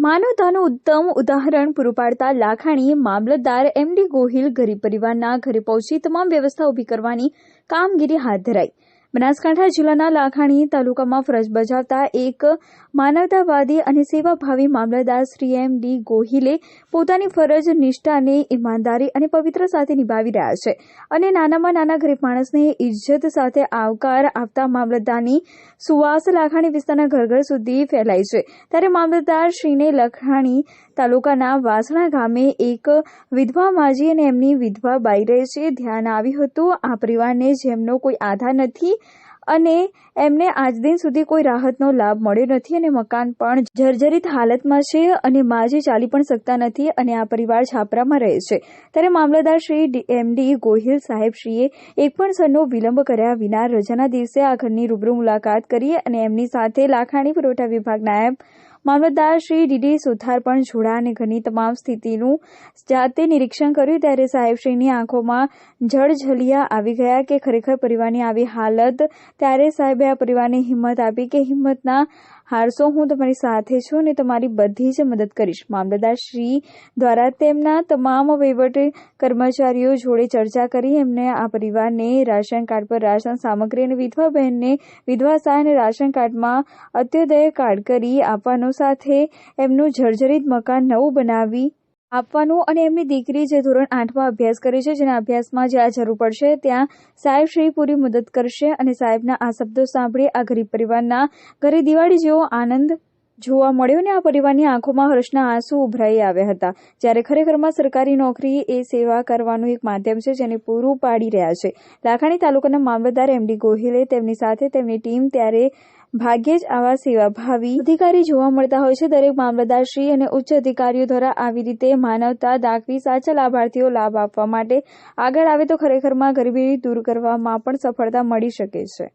માનવતાનું ઉત્તમ ઉદાહરણ પૂરું પાડતા લાખાણી મામલતદાર એમ.ડી. ગોહિલ ગરીબ પરિવારના ઘરે પહોંચી તમામ વ્યવસ્થા ઊભી કરવાની કામગીરી હાથ ધરાઈ. બનાસકાંઠા જિલ્લાના લાખાણી તાલુકામાં ફરજ બજાવતા એક માનવતાવાદી અને સેવાભાવી મામલતદાર શ્રી એમ.ડી. ગોહિલે પોતાની ફરજ નિષ્ઠાને ઈમાનદારી અને પવિત્ર સાથે નિભાવી રહ્યા છે અને નાનામાં નાના ગરીબ માણસને ઇજ્જત સાથે આવકાર આપતા મામલતદારની સુવાસ લાખાણી વિસ્તારના ઘર ઘર સુધી ફેલાઈ છે. ત્યારે મામલતદાર શ્રીને લાખાણી તાલુકાના વાસણા ગામે એક વિધવા માજી અને એમની વિધવા બાઈ રહે છે ધ્યાન આવ્યું હતું. આ પરિવારને જેમનો કોઈ આધાર નથી અને એમને આજ દિન સુધી કોઈ રાહતનો લાભ મળ્યો નથી અને મકાન પણ જર્જરિત હાલતમાં છે અને માજી ચાલી પણ શકતા નથી અને આ પરિવાર છાપરામાં રહે છે. ત્યારે મામલતદાર શ્રી એમ.ડી. ગોહિલ સાહેબ શ્રીએ એક પણ ક્ષણનો વિલંબ કર્યા વિના રજાના દિવસે આ ઘરની રૂબરૂ મુલાકાત કરી અને એમની સાથે લાખાણી પુરવઠા વિભાગ નાયબ મામલતદાર શ્રી ડી.ડી. સુથાર પણ જોડાયા અને ઘરની તમામ સ્થિતિનું જાતે નિરીક્ષણ કર્યું. ત્યારે સાહેબશ્રીની આંખોમાં જળઝલિયા આવી ગયા કે ખરેખર પરિવારની આવી હાલત. ત્યારે સાહેબે આ પરિવારને હિંમત આપી કે હિંમત ના હારશો, હું તમારી સાથે છું અને તમારી બધી જ મદદ કરીશ. મામલતદાર શ્રી દ્વારા તેમના તમામ વહીવટી કર્મચારીઓ જોડે ચર્ચા કરી એમને આ પરિવારને રાશન કાર્ડ પર રાશન સામગ્રી અને વિધવા બહેનને વિધવા સહાય અને રાશન કાર્ડમાં અંત્યોદય કાર્ડ કરી આપવાનો સાથે એમનું જર્જરિત મકાન નવું બનાવી આપવાનું અને એમની દીકરી જે ધોરણ 8માં અભ્યાસ કરે છે જેના અભ્યાસમાં જ્યાં જરૂર પડશે ત્યાં સાહેબ શ્રી પૂરી મદદ કરશે. અને સાહેબના આ શબ્દો સાંભળી આ ગરીબ પરિવારના ઘરે દિવાળી જેવો આનંદ જોવા મળ્યો અને આ પરિવારની આંખોમાં હર્ષના આંસુ ઉભરાઈ આવ્યા હતા. જ્યારે ખરેખરમાં સરકારી નોકરી એ સેવા કરવાનું એક માધ્યમ છે જેને પૂરું પાડી રહ્યા છે લાખાણી તાલુકાના મામલતદાર એમ.ડી. ગોહિલે તેમની સાથે તેમની ટીમ. ત્યારે ભાગ્યે જ આવા સેવાભાવી અધિકારી જોવા મળતા હોય છે. દરેક મામલતદારશ્રી અને ઉચ્ચ અધિકારીઓ દ્વારા આવી રીતે માનવતા દાખવી સાચા લાભાર્થીઓ લાભ આપવા માટે આગળ આવે તો ખરેખરમાં ગરીબી દૂર કરવામાં પણ સફળતા મળી શકે છે.